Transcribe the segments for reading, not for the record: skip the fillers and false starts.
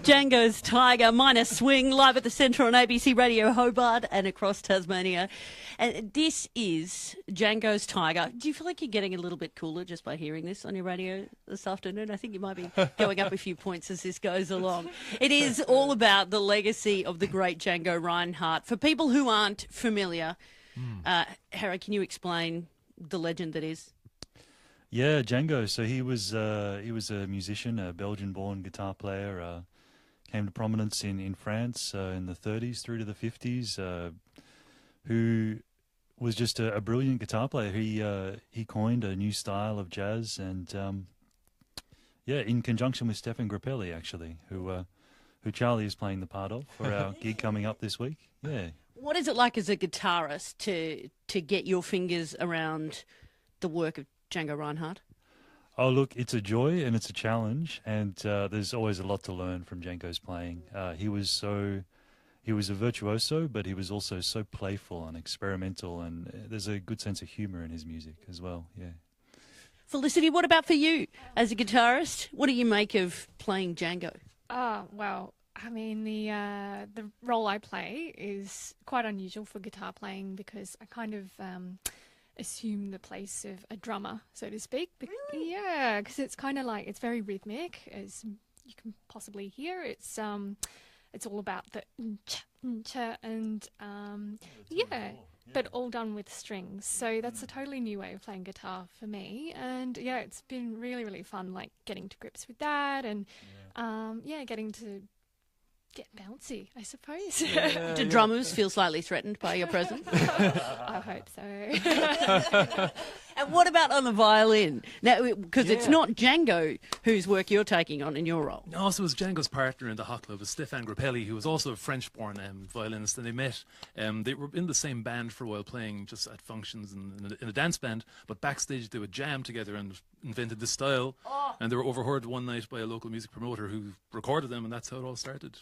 Django's Tiger, minor swing, live at the Centre on ABC Radio Hobart and across Tasmania. And this is Django's Tiger. Do you feel like you're getting a little bit cooler just by hearing this on your radio this afternoon? I think you might be going up a few points as this goes along. It is all about the legacy of the great Django Reinhardt. For people who aren't familiar, Harry, can you explain the legend that is? Yeah, Django. So he was a musician, a Belgian-born guitar player. Came to prominence in France in the 30s through to the 50s. Who was just a brilliant guitar player. He coined a new style of jazz, and in conjunction with Stephane Grappelli, actually, who Charlie is playing the part of for our gig coming up this week. Yeah. What is it like as a guitarist to get your fingers around the work of Django Reinhardt? Oh, look, it's a joy and it's a challenge, and there's always a lot to learn from Django's playing. He was a virtuoso, but he was also so playful and experimental, and there's a good sense of humour in his music as well, yeah. Felicity, what about for you as a guitarist? What do you make of playing Django? Well, I mean, the role I play is quite unusual for guitar playing because I kind of assume the place of a drummer, so to speak. Really? Yeah, because it's kind of like, it's very rhythmic, as you can possibly hear. It's all about the and but all done with strings. So that's a totally new way of playing guitar for me. And yeah, it's been really, really fun, like getting to grips with that and getting to get bouncy, I suppose. Do drummers feel slightly threatened by your presence? I hope so. And what about on the violin? Now, because it's not Django whose work you're taking on in your role. No, so it was Django's partner in the Hot Club, was Stephane Grappelli, who was also a French-born violinist, and they met. They were in the same band for a while, playing just at functions in a dance band, but backstage they would jam together and invented this style, and they were overheard one night by a local music promoter who recorded them, and that's how it all started.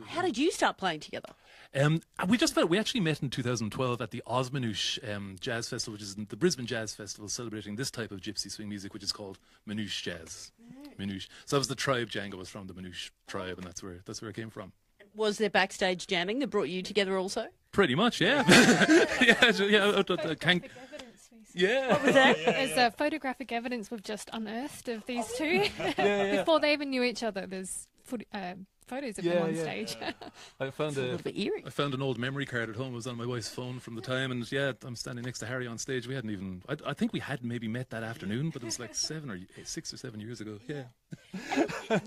How did you start playing together? We actually met in 2012 at the Osmanouche Jazz Festival, which is the Brisbane Jazz Festival, celebrating this type of gypsy swing music, which is called Manouche Jazz. Manouche. So that was the tribe. Django was from the Manouche tribe, and that's where it came from. Was there backstage jamming that brought you together also? Pretty much, yeah. Yeah. What was that? There's photographic evidence we've just unearthed of these two. Before they even knew each other, there's photos of them on stage. I found a little bit eerie. I found an old memory card at home. It was on my wife's phone from the time, and I'm standing next to Harry on stage. We hadn't even. I think we had maybe met that afternoon, but it was like 6 or 7 years ago. Yeah.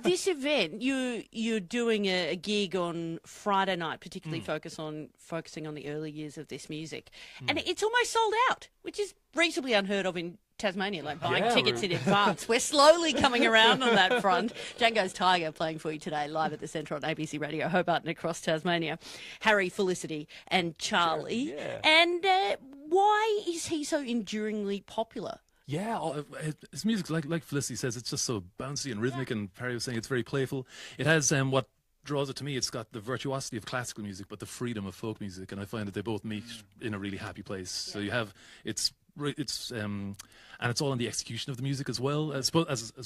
This event, you're doing a gig on Friday night, particularly focusing on the early years of this music, and it's almost sold out, which is reasonably unheard of in Tasmania, like buying tickets in advance. We're slowly coming around on that front. Django's Tiger playing for you today, live at the Centre on ABC Radio Hobart and across Tasmania. Harry, Felicity and Charlie. Sure, yeah. And why is he so enduringly popular? Yeah, his music, like Felicity says, it's just so bouncy and rhythmic, and Harry was saying it's very playful. It has what draws it to me, it's got the virtuosity of classical music, but the freedom of folk music, and I find that they both meet in a really happy place. So you have, and it's all in the execution of the music as well as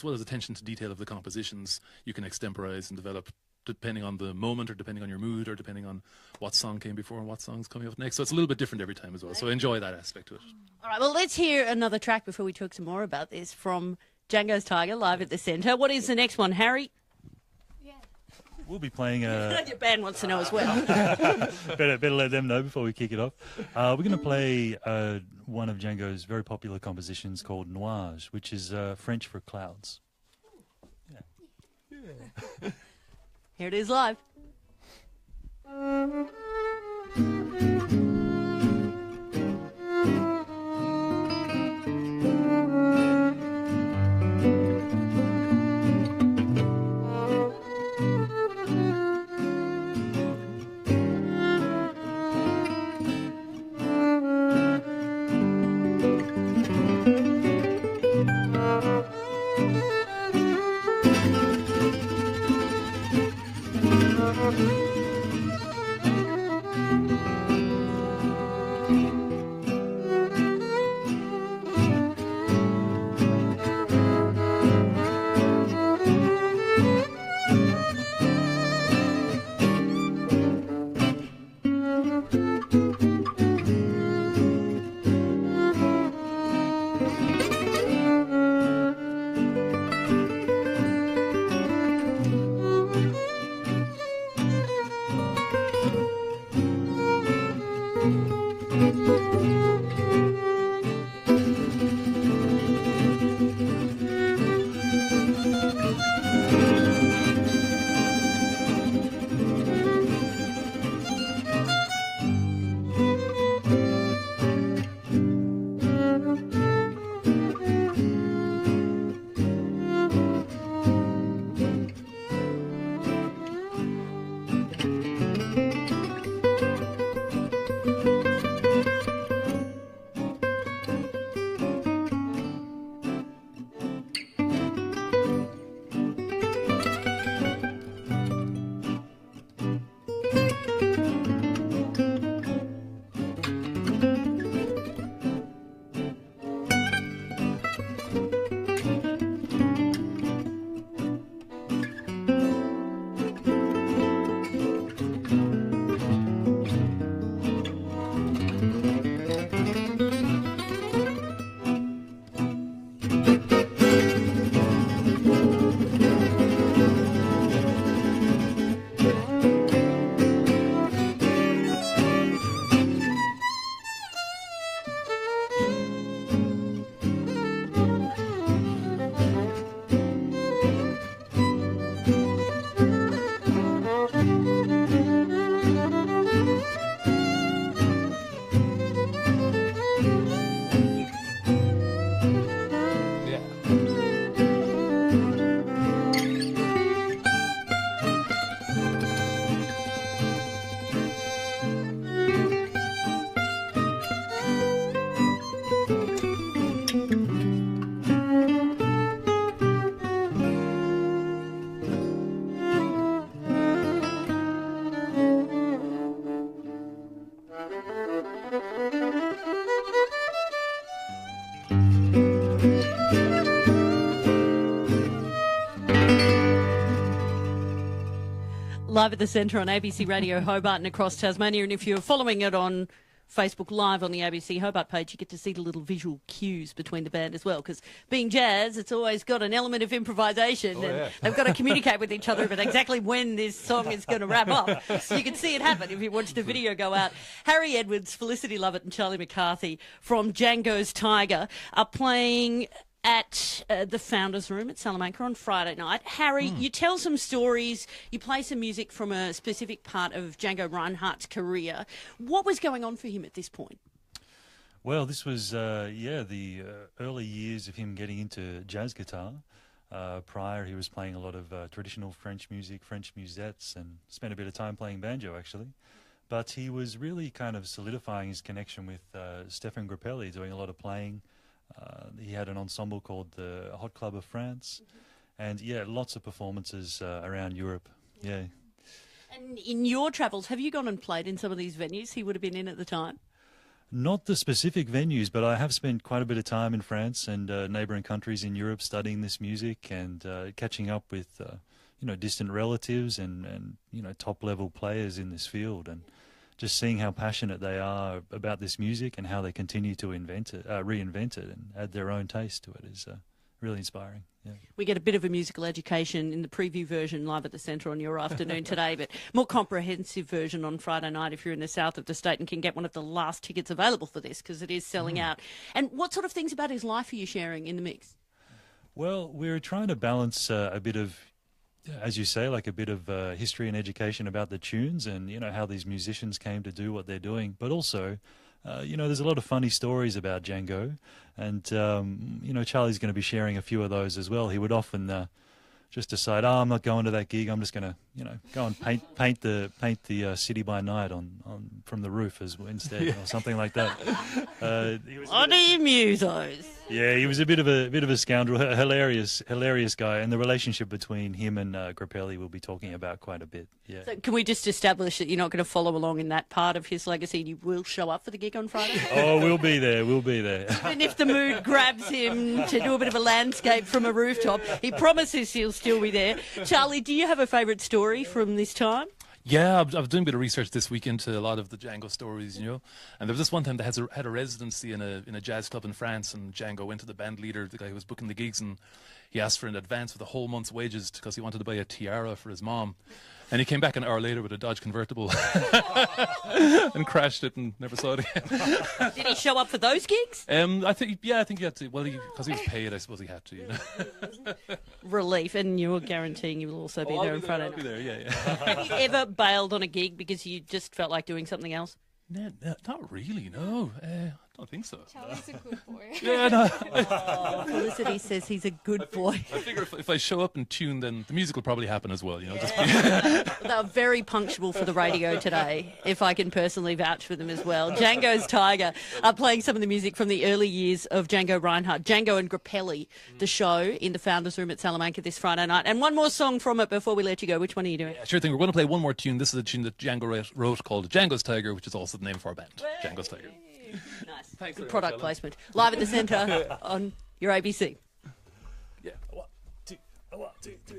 attention to detail of the compositions. You can extemporize and develop depending on the moment, or depending on your mood, or depending on what song came before and what song's coming up next. So it's a little bit different every time as well. So enjoy that aspect to it. All right, well, let's hear another track before we talk some more about this from Django's Tiger, live at the Centre. What is the next one, Harry? We'll be playing your band wants to know as well. better let them know before we kick it off. We're going to play one of Django's very popular compositions called Nuages, which is French for clouds. Yeah. Here it is live. Live at the Centre on ABC Radio Hobart and across Tasmania. And if you're following it on Facebook Live on the ABC Hobart page, you get to see the little visual cues between the band as well, because being jazz, it's always got an element of improvisation, and they've got to communicate with each other about exactly when this song is going to wrap up. So you can see it happen if you watch the video go out. Harry Edwards, Felicity Lovett and Charlie McCarthy from Django's Tiger are playing at the Founders Room at Salamanca on Friday night. Harry, you tell some stories, you play some music from a specific part of Django Reinhardt's career. What was going on for him at this point? Well, this was, the early years of him getting into jazz guitar. Prior, he was playing a lot of traditional French music, French musettes, and spent a bit of time playing banjo, actually. But he was really kind of solidifying his connection with Stephane Grappelli, doing a lot of playing. He had an ensemble called the Hot Club of France, and lots of performances around Europe. Yeah. And in your travels, have you gone and played in some of these venues he would have been in at the time? Not the specific venues, but I have spent quite a bit of time in France and neighbouring countries in Europe studying this music and catching up with distant relatives and top level players in this field, and just seeing how passionate they are about this music and how they continue to reinvent it and add their own taste to it is really inspiring. Yeah. We get a bit of a musical education in the preview version live at the Centre on your afternoon today, but more comprehensive version on Friday night if you're in the south of the state and can get one of the last tickets available for this, because it is selling out. And what sort of things about his life are you sharing in the mix? Well, we're trying to balance a bit of, as you say, like a bit of history and education about the tunes and, how these musicians came to do what they're doing. But also, there's a lot of funny stories about Django. And, Charlie's going to be sharing a few of those as well. He would often just decide, I'm not going to that gig. I'm just going to, go and paint the city by night from the roof instead, or something like that. Oddie Musos. Yeah, he was a bit of a scoundrel, a hilarious guy, and the relationship between him and Grappelli we'll be talking about quite a bit. Yeah. So can we just establish that you're not going to follow along in that part of his legacy? You will show up for the gig on Friday? Oh, we'll be there. And if the mood grabs him to do a bit of a landscape from a rooftop, he promises he'll still be there. Charlie, do you have a favourite story from this time? Yeah, I was doing a bit of research this week into a lot of the Django stories, and there was this one time that had a residency in a jazz club in France, and Django went to the band leader, the guy who was booking the gigs, and he asked for an advance with a whole month's wages because he wanted to buy a tiara for his mom. And he came back an hour later with a Dodge convertible and crashed it and never saw it again. Did he show up for those gigs? I think he had to. Well, because he was paid, I suppose he had to. You know? Relief, and you're guaranteeing you will also be there in front of I'll be there, yeah. Have you ever bailed on a gig because you just felt like doing something else? No, not really, no. I don't think so. Charlie's a good boy. Yeah, no. Felicity says he's a good boy. I figure if I show up and tune, then the music will probably happen as well. You know, They were very punctual for the radio today, if I can personally vouch for them as well. Django's Tiger are playing some of the music from the early years of Django Reinhardt, Django and Grappelli, the show in the Founders Room at Salamanca this Friday night. And one more song from it before we let you go. Which one are you doing? Yeah, sure thing. We're going to play one more tune. This is a tune that Django wrote called Django's Tiger, which is also the name of our band, Django's Tiger. Nice. Thanks Good very product much, placement. Live at the centre on your ABC. Yeah. 1, 2, 1, 2, 2.